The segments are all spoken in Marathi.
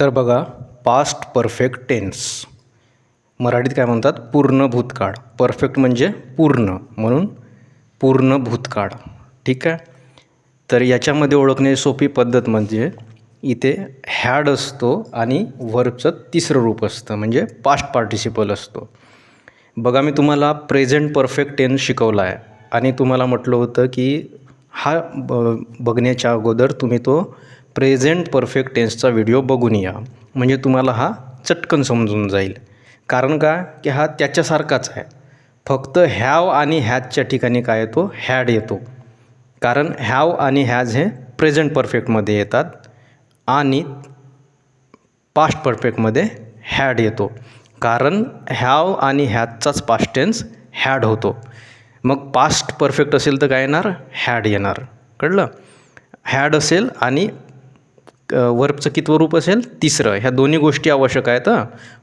तर बघा, पास्ट परफेक्ट टेन्स मराठीत काय म्हणतात? पूर्ण भूतकाळ. परफेक्ट म्हणजे पूर्ण, म्हणून पूर्ण भूतकाळ. ठीक आहे. तर याच्यामध्ये ओळखण्याची सोपी पद्धत म्हणजे इथे हॅड असतो आणि व्हर्बचं तिसरं रूप असतं म्हणजे पास्ट पार्टिसिपल असतो. बघा, मी तुम्हाला प्रेझेंट परफेक्ट टेन्स शिकवला आहे आणि तुम्हाला म्हटलं होतं की हा बघण्याच्या अगोदर तुम्ही तो प्रेझेंट परफेक्ट टेन्सचा व्हिडिओ बघून या, म्हणजे तुम्हाला हा चटकन समजून जाईल. कारण का की हा त्याच्यासारखाच आहे, फक्त हॅव आणि हॅजच्या ठिकाणी काय येतो? हॅड येतो. कारण हॅव आणि हॅज हे प्रेझेंट परफेक्टमध्ये येतात आणि पास्ट परफेक्टमध्ये हॅड येतो. कारण हॅव आणि हॅजचाच पास्ट टेन्स हॅड होतो. मग पास्ट परफेक्ट असेल तर काय येणार? हॅड येणार. कळलं? हॅड असेल आणि वर्बचं कितवं रूप असेल? तिसरं. ह्या दोन्ही गोष्टी आवश्यक आहेत.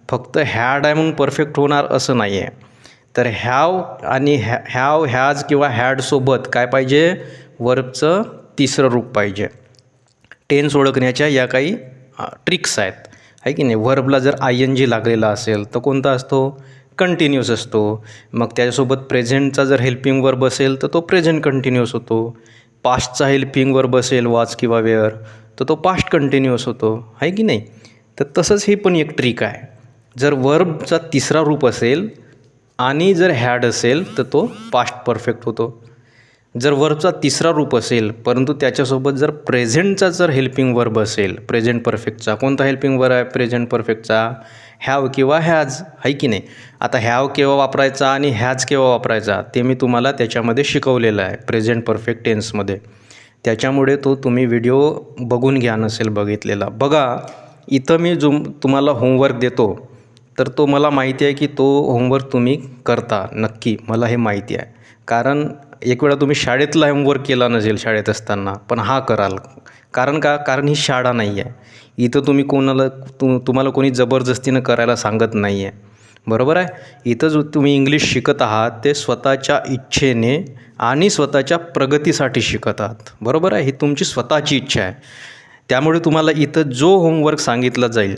फक्त हॅड आहे म्हणून परफेक्ट होणार असं नाही आहे. तर हॅव आणि हॅव, हॅज किंवा हॅडसोबत काय पाहिजे? वर्बचं तिसरं रूप पाहिजे. टेन्स ओळखण्याच्या या काही ट्रिक्स आहेत, आहे की नाही. वर्बला जर ING लागलेला असेल तर कोणता असतो? कंटिन्यूअस असतो. मग त्याच्यासोबत प्रेझेंटचा जर हेल्पिंग वर्ब असेल तर तो प्रेझेंट कंटिन्यूअस होतो. पास्टचा हेल्पिंग वर्ब असेल वॉच किंवा वेअर तर तो पास्ट कंटिन्यूअस होतो, आहे की नाही. तर तसंच हे पण एक ट्रिक आहे. जर वर्बचा तिसरा रूप असेल आणि जर हॅड असेल तर तो पास्ट परफेक्ट होतो. जर वर्बचा तिसरा रूप असेल परंतु त्याच्यासोबत जर प्रेझेंटचा जर हेल्पिंग वर्ब असेल, प्रेझेंट परफेक्टचा कोणता हेल्पिंग वर्ब आहे प्रेझेंट परफेक्टचा? हॅव किंवा हॅज, आहे की नाही. आता हॅव केव्हा वापरायचा आणि हॅज केव्हा वापरायचा ते मी तुम्हाला त्याच्यामध्ये शिकवलेलं आहे प्रेझेंट परफेक्ट टेन्समध्ये. त्याच्यामुळे तो तुम्ही व्हिडिओ बघून घ्या नसेल बघितलेला. बघा, इथं मी जो तुम्हाला होमवर्क देतो तर तो मला माहिती आहे की तो होमवर्क तुम्ही करता नक्की, मला हे माहिती आहे. कारण एक वेळा तुम्ही शाळेतला होमवर्क केला नसेल शाळेत असताना, पण हा कराल. कारण का? कारण ही शाळा नाही आहे. इथं तुम्ही तुम्हाला कोणी जबरदस्तीनं करायला सांगत नाही आहे, बरोबर आहे. इथं जो तुम्ही इंग्लिश शिकत आहात ते स्वतःच्या इच्छेने आणि स्वतःच्या प्रगतीसाठी शिकत आहात, बरोबर आहे. ही तुमची स्वतःची इच्छा आहे. त्यामुळे तुम्हाला इथं जो होमवर्क सांगितला जाईल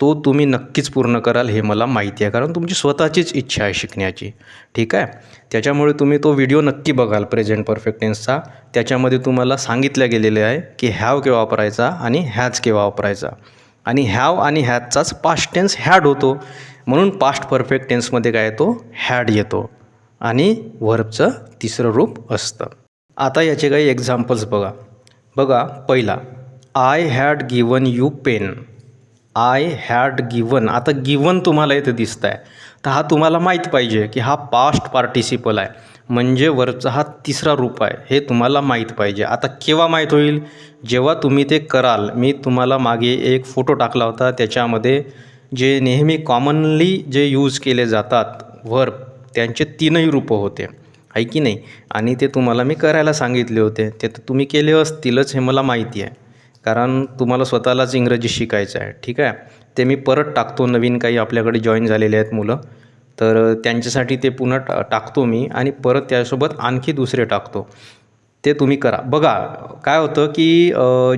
तो तुम्ही नक्कीच पूर्ण कराल हे मला माहिती आहे, कारण तुमची स्वतःचीच इच्छा आहे शिकण्याची. ठीक आहे. त्याच्यामुळे तुम्ही तो व्हिडिओ नक्की बघाल प्रेझेंट परफेक्ट टेन्सचा. त्याच्यामध्ये तुम्हाला सांगितलं गेलेले आहे की हॅव केव्हा वापरायचा आणि हॅज केव्हा वापरायचा. आणि हॅव आणि हॅजचाच पास्ट टेन्स हॅड होतो, म्हणून पास्ट परफेक्ट टेन्समध्ये काय येतो? हॅड येतो आणि व्हर्बचं तिसरं रूप असतं. आता याचे काही एक्झाम्पल्स बघा. बघा, पहिला, I had given you pen. I had given. आता गिवन तुम्हाला इथं दिसत आहे, तर हा तुम्हाला माहीत पाहिजे की हा पास्ट पार्टिसिपल आहे, म्हणजे वरचा हा तिसरा रूप आहे, हे तुम्हाला माहीत पाहिजे. आता केव्हा माहीत होईल? जेव्हा तुम्ही ते कराल. मी तुम्हाला मागे एक फोटो टाकला होता, त्याच्यामध्ये जे नेहमी कॉमनली जे यूज केले जातात वर्ब त्यांचे तीनही रूपं होते, आहे की नाही. आणि ते तुम्हाला मी करायला सांगितले होते, ते तर तुम्ही केले असतीलच हे मला माहिती आहे, कारण तुम्हाला स्वतःलाच इंग्रजी शिकायचं आहे. ठीक आहे. ते मी परत टाकतो. नवीन काही आपल्याकडे जॉईन झालेले आहेत मुलं, तर त्यांच्यासाठी ते पुन्हा टाकतो मी आणि परत त्यासोबत आणखी दुसरे टाकतो. ते तुम्ही करा. बघा, काय होतं की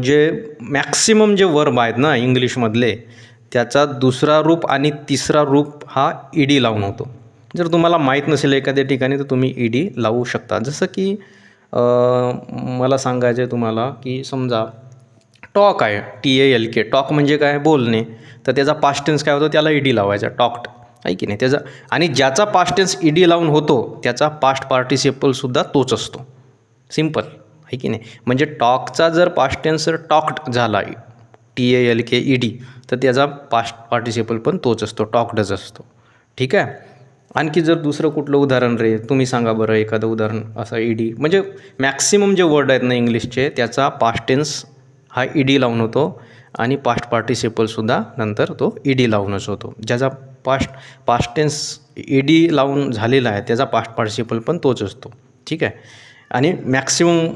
जे मॅक्सिमम जे वर्ब आहेत ना इंग्लिशमधले, त्याचा दुसरा रूप आणि तिसरा रूप हा ED लावून होतो. जर तुम्हाला माहीत नसेल एखाद्या ठिकाणी तर तुम्ही ED लावू शकता. जसं की मला सांगायचं आहे तुम्हाला की समजा टॉक आहे, TALK. टॉक म्हणजे काय? बोलणे. तर त्याचा पास्ट टेन्स काय होतो? त्याला ED लावायचा, टॉक्ड, आहे की नाही. त्याचा आणि ज्याचा पास्ट टेन्स ED लावून होतो त्याचा पास्ट पार्टिसिपलसुद्धा तोच असतो. सिम्पल, आहे की नाही. म्हणजे टॉकचा जर पास्ट टेन्स जर टॉक्ड झाला, TALK ED, तर त्याचा पास्ट पार्टिसिपल पण तोच असतो, टॉक्डच असतो. ठीक आहे. आणखी जर दुसरं कुठलं उदाहरण रे, तुम्ही सांगा बरं एखादं उदाहरण असं ED. म्हणजे मॅक्सिमम जे वर्ड आहेत ना इंग्लिशचे, त्याचा पास्ट टेन्स हा ED लावून होतो आणि पास्ट पार्टिसिपलसुद्धा नंतर तो ED लावूनच होतो. ज्याचा पास्ट टेन्स ED लावून झालेला आहे त्याचा पास्ट पार्टिसिपल पण तोच असतो. ठीक आहे. आणि मॅक्सिमम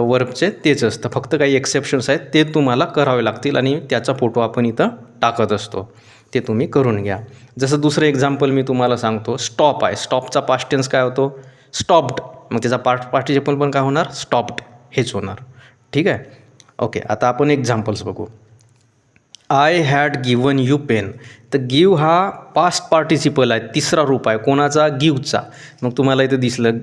वर्बचे तेच असतं. फक्त काही एक्सेप्शन्स आहेत, ते तुम्हाला करावे लागतील आणि त्याचा फोटो आपण इथं टाकत असतो, ते तुम्ही करून घ्या. जसं दुसरं एक्झाम्पल मी तुम्हाला सांगतो. स्टॉप आहे. स्टॉपचा पास्ट टेन्स काय होतो? स्टॉप्ड. मग त्याचा पार्टिसिपल पण काय होणार? स्टॉप्ड हेच होणार. ठीक आहे. ओके. आता आपण एक्झाम्पल्स बघू. I had given you pen. तर गिव हा पास्ट पार्टिसिपल आहे, तिसरा रूप आहे कोणाचा, गिवचा. मग तुम्हाला इथं दिसलं,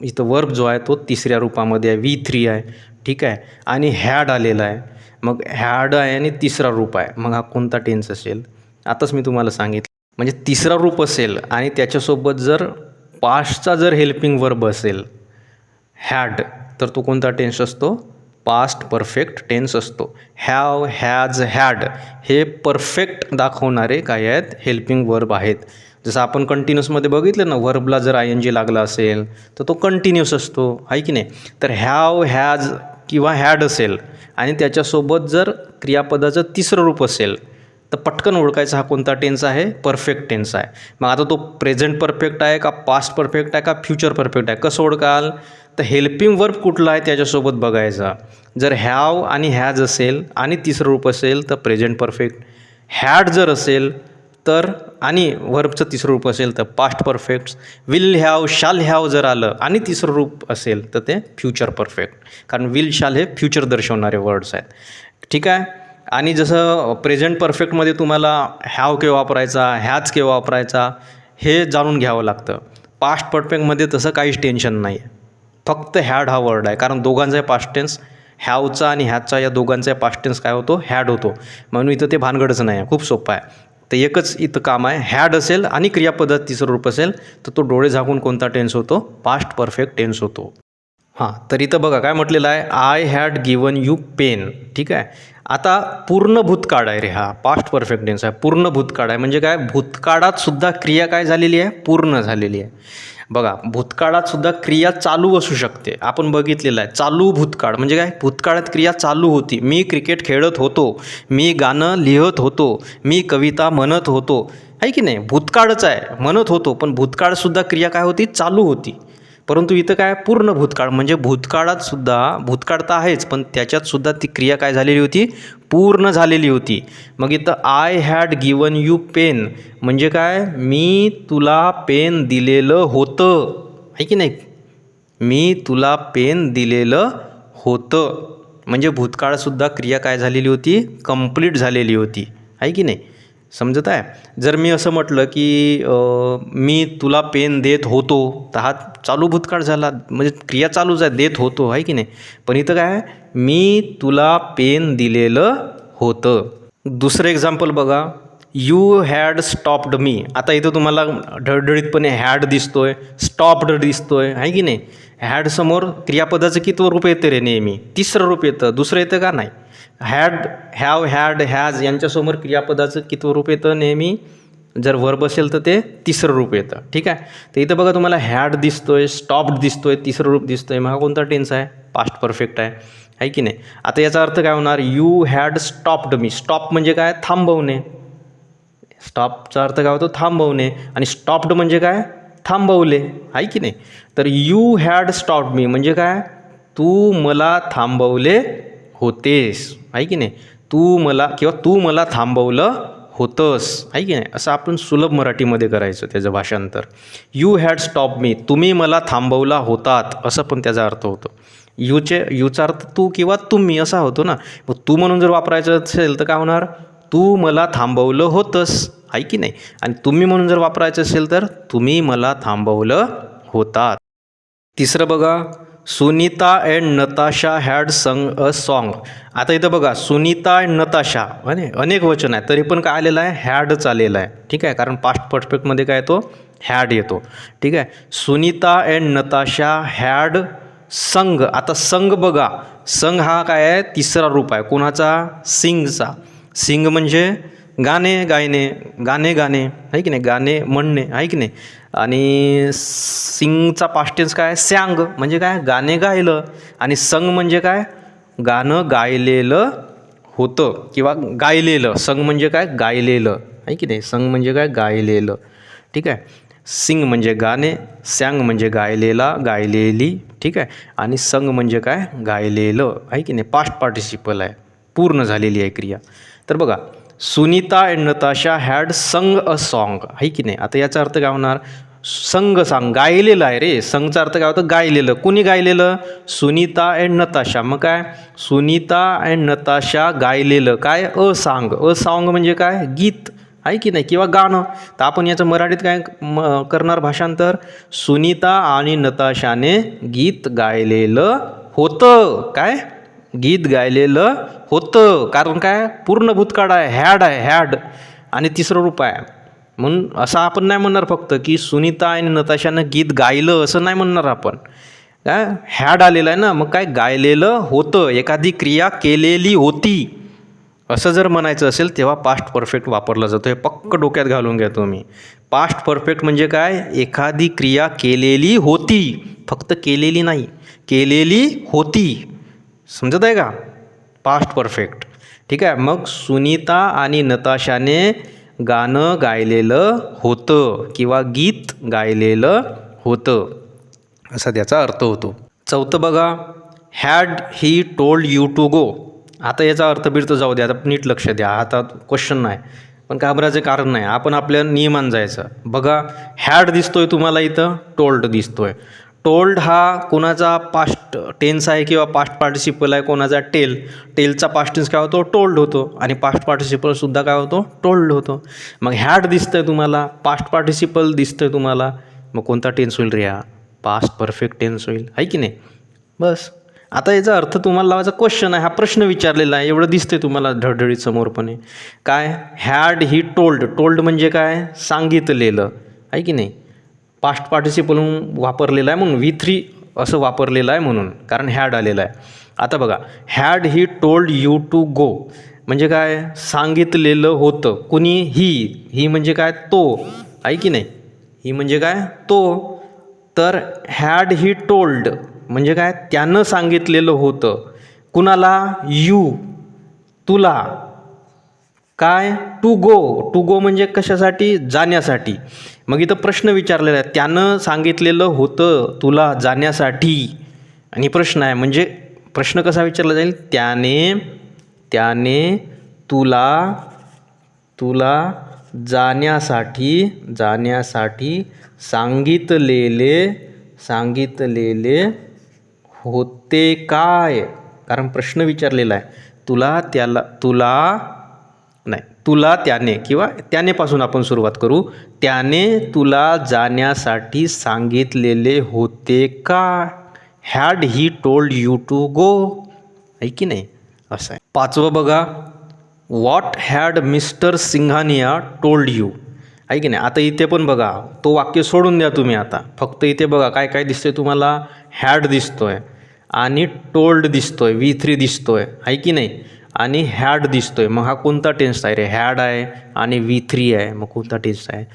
इथं वर्ब जो आहे तो तिसऱ्या रूपामध्ये आहे, V3 आहे. ठीक आहे. आणि हॅड आलेला आहे. मग हॅड आहे आणि तिसरा रूप आहे. मग हा कोणता टेन्स असेल, आताच मी तुम्हाला सांगितलं. म्हणजे तिसरा रूप असेल आणि त्याच्यासोबत जर पास्टचा जर हेल्पिंग वर्ब असेल हॅड, तर तो कोणता टेन्स असतो, पास्ट परफेक्ट टेन्स असतो. हॅव, हॅज, हॅड हे परफेक्ट दाखवणारे काय आहेत, हेल्पिंग वर्ब आहेत. जसं आपण कंटिन्यूसमध्ये बघितलं ना, वर्बला जर ING लागला असेल तर तो कंटिन्यूस असतो, आहे की नाही. तर हॅव, हॅज किंवा हॅड असेल आणि त्याच्यासोबत जर क्रियापदाचं तिसरं रूप असेल तर पटकन ओळखायचा हा कोणता टेन्स आहे, परफेक्ट टेन्स आहे. मग आता तो प्रेझेंट परफेक्ट आहे का, पास्ट परफेक्ट आहे का, फ्युचर परफेक्ट आहे, कसं ओळखाल, तर हेल्पिंग वर्ब कुठला आहे त्याच्यासोबत बघायचा. जर हॅव आणि हॅज असेल आणि तिसरं रूप असेल तर प्रेझेंट परफेक्ट. हॅड जर असेल तर आणि वर्बचं तिसरं रूप असेल तर past perfect. Will have, shall have जर आलं आणि तिसरं रूप असेल तर ते फ्युचर परफेक्ट. कारण विल, शाल हे फ्युचर दर्शवणारे वर्ड्स आहेत. ठीक आहे. आणि जसं प्रेझेंट परफेक्टमध्ये तुम्हाला हॅव केव्हा वापरायचा, हॅज केव्हा वापरायचा हे जाणून घ्यावं लागतं. पास्ट परफेक्टमध्ये तसं काहीच टेन्शन नाही आहे, फक्त हॅड हा वर्ड आहे. कारण दोघांचा पास्ट टेन्स, हॅवचा आणि हॅजचा या दोघांचा पास्ट टेन्स काय होतो, हॅड होतो. म्हणून इथं ते भानगडच नाही आहे, खूप सोपं आहे. तर एकच इथं काम आहे, हॅड असेल आणि क्रियापदात तिसरं रूप असेल तर तो डोळे झाकून कोणता टेन्स होतो, पास्ट परफेक्ट टेन्स होतो. हां, तर इथं बघा काय म्हटलेलं आहे, I had given you pen. ठीक आहे. आता पूर्ण भूतकाळ आहे रे हा, पास्ट परफेक्ट टेन्स आहे, पूर्ण भूतकाळ आहे. म्हणजे काय, भूतकाळात सुद्धा क्रिया काय झालेली आहे, पूर्ण झालेली आहे. बघा, भूतकाळात सुद्धा क्रिया चालू असू शकते, आपण बघितलेलं आहे. चालू भूतकाळ म्हणजे काय, भूतकाळात क्रिया चालू होती. मी क्रिकेट खेळत होतो, मी गाणं लिहत होतो, मी कविता म्हणत होतो, आहे की नाही. भूतकाळच आहे, म्हणत होतो, पण भूतकाळसुद्धा क्रिया काय होती, चालू होती. परंतु इथं काय, पूर्ण भूतकाळ म्हणजे भूतकाळात सुद्धा, भूतकाळ तर आहेच पण त्याच्यात सुद्धा ती क्रिया काय झालेली होती, पूर्ण झालेली होती. मग इथं I had given you pen म्हणजे काय, मी तुला पेन दिलेलं होतं, आहे की नाही. मी तुला पेन दिलेलं होतं म्हणजे भूतकाळसुद्धा क्रिया काय झालेली होती, कंप्लीट झालेली होती, आहे की नाही. समजत आहे. जर मी असं म्हटलं की मी तुला पेन देत होतो, तर हा चालू भूतकाळ झाला, म्हणजे क्रिया चालूच आहे, देत होतो, आहे की नाही. पण इथं काय, मी तुला पेन दिलेलं होतं. दुसरं एक्झाम्पल बघा, यू हॅड स्टॉप्ड मी. आता इथं तुम्हाला ढळढळीतपणे हॅड दिसतोय, स्टॉप्ड दिसतोय, आहे की नाही. हॅडसमोर क्रियापदाचं कितवं रूप येतं रे, नेहमी तिसरं रूप येतं, दुसरं येतं का नाही. हॅड, हॅव, हॅड, हॅज यांच्यासमोर क्रियापदाचं कितवं रूप येतं, नेहमी जर वर्ब असेल तर ते तिसरं रूप येतं. ठीक आहे. तर इथं बघा तुम्हाला हॅड दिसतोय, स्टॉप्ड दिसतोय, तिसरं रूप दिसतोय. मग हा कोणता टेन्स आहे, पास्ट परफेक्ट आहे की नाही. आता याचा अर्थ काय होणार, you had stopped me. Stop म्हणजे काय, थांबवणे. स्टॉपचा अर्थ काय होतो, थांबवणे. आणि स्टॉप्ड म्हणजे काय, थांबवले, आहे की नाही. तर यू हॅड स्टॉप्ड मी म्हणजे काय, तू मला थांबवले होतेस, आहे की नाही. तू मला किंवा तू मला थांबवलं होतंस, आहे की नाही. असं आपण सुलभ मराठीमध्ये करायचं त्याचं भाषांतर. यू हॅड स्टॉप मी, तुम्ही मला थांबवला होतात, असं पण त्याचा अर्थ होतो. यूचा अर्थ तू किंवा तुम्ही असा होतो ना. मग तू म्हणून जर वापरायचं असेल तर काय होणार, तू मला थांबवलं होतंस, आहे की नाही. आणि तुम्ही म्हणून जर वापरायचं असेल तर तुम्ही मला थांबवलं होतात. तिसरं बघा, सुनीता अँड नताशा हॅड संग अ सॉन्ग. आता इथं बघा, सुनीता अँड नताशा अनेक वचन आहे, तरी पण काय आलेलं आहे, हॅडच आलेलं आहे. ठीक आहे. कारण पास्ट परफेक्टमध्ये काय येतो, हॅड येतो. ठीक आहे. सुनीता अँड नताशा हॅड संग. आता संग बघा, संग हा काय आहे, तिसरा रूप आहे कोणाचा, सिंगचा. सिंग म्हणजे गाणे गायने, गाणे गाणे, आहे की नाही, गाणे म्हणणे, आहे की नाही. आणि सिंगचा पास्ट टेन्स काय, सॅंग म्हणजे काय, गाणे गायलं. आणि संग म्हणजे काय, गाणं गायलेलं होतं किंवा गायलेलं. संग म्हणजे काय, गायलेलं, आहे की नाही. संग म्हणजे काय, गायलेलं. ठीक आहे. सिंग म्हणजे गाणे, सॅंग म्हणजे गायलेला, गायलेली. ठीक आहे. आणि संग म्हणजे काय, गायलेलं, आहे की नाही. पास्ट पार्टिसिपल आहे, पूर्ण झालेली आहे क्रिया. तर बघा, सुनीता अँड नताशा हॅड संग अ सॉन्ग, आहे की नाही. आता याचा अर्थ काय होणार, संग सांग गायलेलं आहे रे. संगचा अर्थ काय होतं? गायलेलं. कुणी गायलेलं? सुनीता अँड नताशा. मग काय? सुनीता अँड नताशा गायलेलं काय? अ सॉन्ग म्हणजे काय? गीत आहे की नाही, किंवा गाणं. तर आपण याचं मराठीत काय करणार भाषांतर? सुनीता आणि नताशाने गीत गायलेलं होतं. काय? गीत गायलेलं होतं. कारण काय? पूर्ण भूतकाळ आहे, हॅड आणि तिसरं रूप आहे. म्हणून असं आपण नाही म्हणणार फक्त की सुनीता आणि नताशानं गीत गायलं, असं नाही म्हणणार आपण. काय? हॅड आलेलं आहे ना, मग काय? गायलेलं होतं, एखादी क्रिया केलेली होती, असं जर म्हणायचं असेल तेव्हा पास्ट परफेक्ट वापरला जातो. हे पक्क डोक्यात घालून घ्या तुम्ही. पास्ट परफेक्ट म्हणजे काय? एखादी क्रिया केलेली होती, फक्त केलेली नाही, केलेली होती. समजत आहे का? Past perfect. ठीक आहे. मग सुनीता आणि नताशाने गाणं गायलेलं होतं किंवा गीत गायलेलं होतं, असा त्याचा अर्थ होतो. चौथं बघा, had he told you to go. आता याचा अर्थ बिर्थ जाऊ द्या, आता नीट लक्ष द्या. आता क्वेश्चन नाही, पण घाबरायचं कारण नाही. आपण आपल्या नियमान जायचं. बघा, हॅड दिसतोय तुम्हाला इथं, टोल्ड दिसतोय. टोल्ड हा कोणाचा पास्ट टेन्स आहे किंवा पास्ट पार्टिसिपल आहे? कोणाचा? टेलचा पास्ट टेन्स काय होतो? टोल्ड होतो. आणि पास्ट पार्टिसिपलसुद्धा काय होतो? टोल्ड होतो. मग हॅड दिसतंय तुम्हाला, पास्ट पार्टिसिपल दिसतंय तुम्हाला, मग कोणता टेन्स होईल रे? हा पास्ट परफेक्ट टेन्स होईल, आहे की नाही? बस. आता याचा अर्थ तुम्हाला लावायचा क्वेश्चन आहे, हा प्रश्न विचारलेला आहे, एवढं दिसतंय तुम्हाला ढळढळीत समोरपणे. काय? हॅड ही टोल्ड म्हणजे काय? सांगितलेलं, आहे की नाही? पास्ट पार्टिसिपल वापरलेलं आहे म्हणून V3 असं वापरलेलं आहे म्हणून, कारण हॅड आलेलं आहे. आता बघा, had he told you to go म्हणजे काय? सांगितलेलं होतं. कुणी? ही म्हणजे काय? तो, आहे की नाही? ही म्हणजे काय? तो. तर हॅड ही टोल्ड म्हणजे काय? त्यानं सांगितलेलं होतं. कुणाला? यू, तुला. काय? टू गो म्हणजे कशासाठी? जाण्यासाठी. मग इथं प्रश्न विचारलेला आहे, त्यानं सांगितलेलं होतं तुला जाण्यासाठी. आणि प्रश्न आहे, म्हणजे प्रश्न कसा विचारला जाईल? त्याने तुला जाण्यासाठी सांगितलेले होते काय? कारण प्रश्न विचारलेला आहे. तुला त्याने किंवा त्यानेपासून आपण सुरुवात करू. त्याने तुला जाण्यासाठी सांगितलेले होते का? Had he told you to go, आहे की नाही? असं आहे. पाचवं बघा, what had mister Singhania told you, आहे की नाही? आता इथे पण बघा, तो वाक्य सोडून द्या तुम्ही. आता फक्त इथे बघा काय काय दिसतंय तुम्हाला? हॅड दिसतोय आणि टोल्ड दिसतोय, V3 दिसतोय, आहे की नाही? आणि हॅड दिसतोय. मग हा कोणता टेन्स आहे रे? हॅड आहे आणि V3 आहे. मग कोणता टेन्स आहे?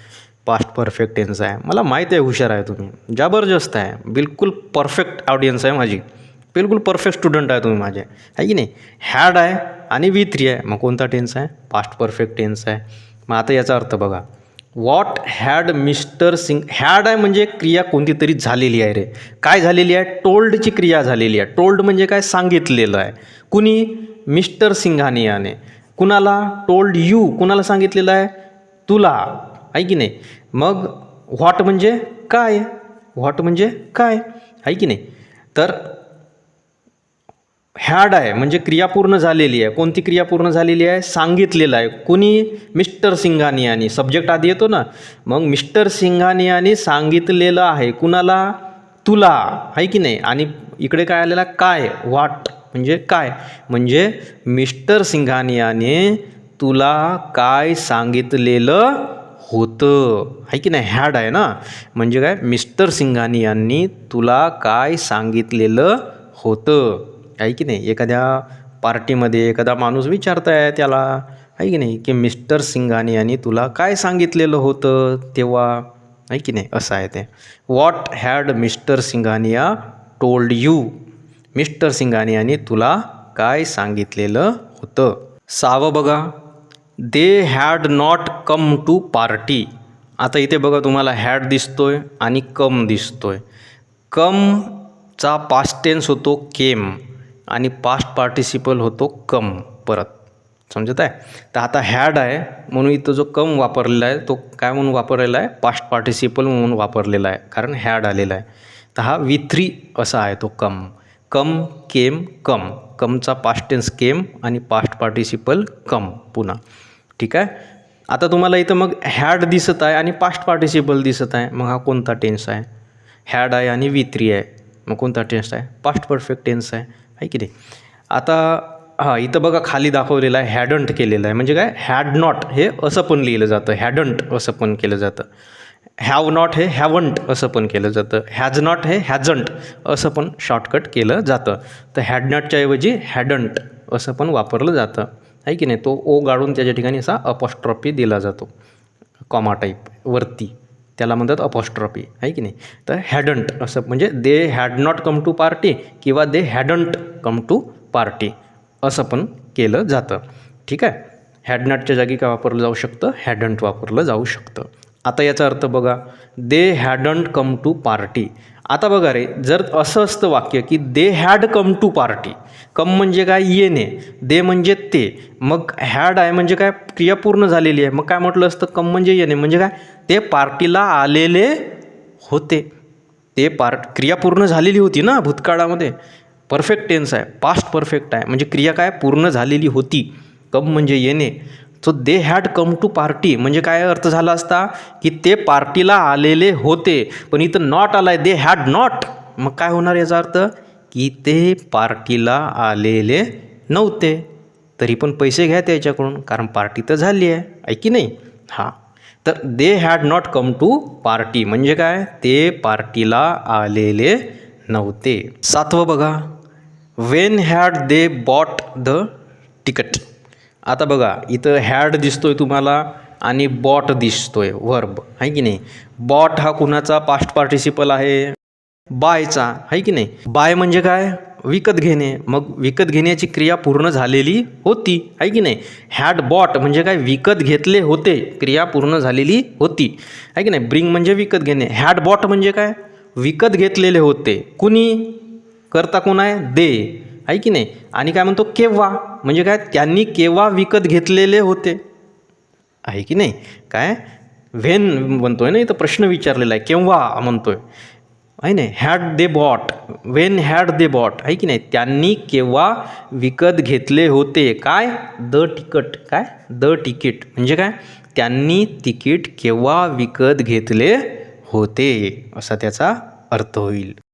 पास्ट परफेक्ट टेन्स आहे. मला माहीत आहे, हुशार आहे तुम्ही, जबरदस्त आहे, बिलकुल परफेक्ट ऑडियन्स आहे माझी, बिलकुल परफेक्ट स्टुडंट आहे तुम्ही माझे, आहे की नाही? हॅड आहे आणि V3 आहे. मग कोणता टेन्स आहे? पास्ट परफेक्ट टेन्स आहे. मग आता याचा अर्थ बघा, व्हॉट हॅड मिस्टर हॅड आहे म्हणजे क्रिया कोणती तरी झालेली आहे रे. काय झालेली आहे? टोल्डची क्रिया झालेली आहे. टोल्ड म्हणजे काय? सांगितलेलं आहे. कुणी? मिस्टर सिंघानियाने. कुणाला? टोल्ड यू, कुणाला सांगितलेलं आहे? तुला, आहे की नाही? मग व्हॉट म्हणजे काय? आहे की नाही? तर हॅड आहे म्हणजे क्रिया पूर्ण झालेली आहे. कोणती क्रिया पूर्ण झालेली आहे? सांगितलेलं आहे. कुणी? मिस्टर सिंघानियानी. सब्जेक्ट आधी येतो ना, मग मिस्टर सिंघानियानी सांगितलेलं आहे. कुणाला? तुला, आहे की नाही? आणि इकडे काय आलेला? काय? व्हॉट म्हणजे काय? म्हणजे मिस्टर सिंघानियाने तुला काय सांगितलेलं होतं, आहे की नाही? हॅड आहे ना, म्हणजे काय? मिस्टर सिंघानियांनी तुला काय सांगितलेलं होतं, आहे की नाही? एखाद्या पार्टीमध्ये एखादा माणूस विचारताय त्याला, आहे की नाही, की मिस्टर सिंघानियांनी तुला काय सांगितलेलं होतं तेव्हा, आहे की नाही? असं आहे ते. What had mister Singhania told you, Mr सिंघानियांनी तुला काय सांगितलेलं होतं. सहावं बघा, they had not come to party. आता इथे बघा तुम्हाला हॅड दिसतोय आणि कम दिसतोय. कमचा पास्ट टेन्स होतो केम आणि पास्ट पार्टिसिपल होतो कम. परत समजत आहे. तर आता हॅड आहे म्हणून इथं जो कम वापरलेला आहे तो काय म्हणून वापरलेला आहे, पास्ट पार्टिसिपल म्हणून वापरलेला आहे, कारण हॅड आलेला आहे. तर हा V3 असा आहे तो कम. कम, केम, कम. कमचा पास्ट टेन्स केम आणि पास्ट पार्टिसिपल कम पुन्हा. ठीक आहे. आता तुम्हाला इथं मग हॅड दिसत आहे आणि पास्ट पार्टिसिपल दिसत आहे. मग हा कोणता टेन्स आहे? हॅड आहे आणि V3 आहे. मग कोणता टेन्स आहे? पास्ट परफेक्ट टेन्स आहे की नाही. आता इथं बघा खाली दाखवलेलं आहे हॅडंट केलेलं आहे. म्हणजे काय, हॅड नॉट हे असं पण लिहिलं जातं, हॅडंट असं पण केलं जातं. हॅव नॉट हे हॅवंट असं पण केलं जातं. हॅज नॉट हे हॅजंट असं पण शॉर्टकट केलं जातं. तर हॅड नॉटच्या ऐवजी हॅडंट असं पण वापरलं जातं, आहे की नाही. तो ओ गाळून त्याच्या ठिकाणी असा अपॉस्ट्रॉफी दिला जातो, कॉमा टाईप वरती, त्याला म्हणतात अपॉस्ट्रॉफी, आहे की नाही. तर हॅडंट असं म्हणजे they had not come to party किंवा they hadn't come to party असं पण केलं जातं. ठीक आहे. हॅड नॉटच्या जागी काय वापरलं जाऊ शकतं, हॅडंट वापरलं जाऊ शकतं. आता याचा अर्थ बघा, they hadn't come to party. आता बघा रे, जर असं असतं वाक्य की they had come to party, come म्हणजे काय, येणे, दे म्हणजे ते, मग हॅड आहे म्हणजे काय, क्रिया पूर्ण झालेली आहे. मग काय म्हटलं असतं, कम म्हणजे येणे म्हणजे काय, ते पार्टीला आलेले होते. ते क्रिया पूर्ण झालेली होती ना भूतकाळामध्ये. परफेक्ट टेन्स आहे, पास्ट परफेक्ट आहे, म्हणजे क्रिया काय पूर्ण झालेली होती. कम म्हणजे येणे. So they had come to party म्हणजे काय अर्थ झाला असता की ते पार्टीला आलेले होते. पण इथं नॉट आलाय, दे हॅड नॉट. मग काय होणार याचा अर्थ की ते पार्टीला आलेले नव्हते. तरी पण पैसे घ्या त्याच्याकडून, कारण पार्टी तर झाली आहे की नाही. हां, तर they had not come to party म्हणजे काय, ते पार्टीला आलेले नव्हते. 7वं बघा, when had they bought the ticket. आता बघा इथं हॅड दिसतोय तुम्हाला आणि बॉट दिसतोय वर्ब, आहे की नाही. बॉट हा कुणाचा पास्ट पार्टिसिपल आहे, बायचा, आहे की नाही. बाय म्हणजे काय, विकत घेणे. मग विकत घेण्याची क्रिया पूर्ण झालेली होती, आहे की नाही. हॅड बॉट म्हणजे काय, विकत घेतले होते, क्रिया पूर्ण झालेली होती, आहे की नाही. ब्रिंग म्हणजे विकत घेणे. हॅड बॉट म्हणजे काय, विकत घेतलेले होते. कुणी, करता कोण आहे, दे, आहे की नाही. आणि काय म्हणतो, केव्हा म्हणजे काय, त्यांनी केव्हा विकत घेतलेले होते, आहे की नाही. काय व्हेन म्हणतोय ना, इथं प्रश्न विचारलेला आहे, केव्हा म्हणतोय, आहे नाही. Had they bought, when had they bought, आहे की नाही. त्यांनी केव्हा विकत घेतले होते काय, द तिकीट. काय, द तिकीट म्हणजे काय, त्यांनी तिकीट केव्हा विकत घेतले होते असा त्याचा अर्थ होईल.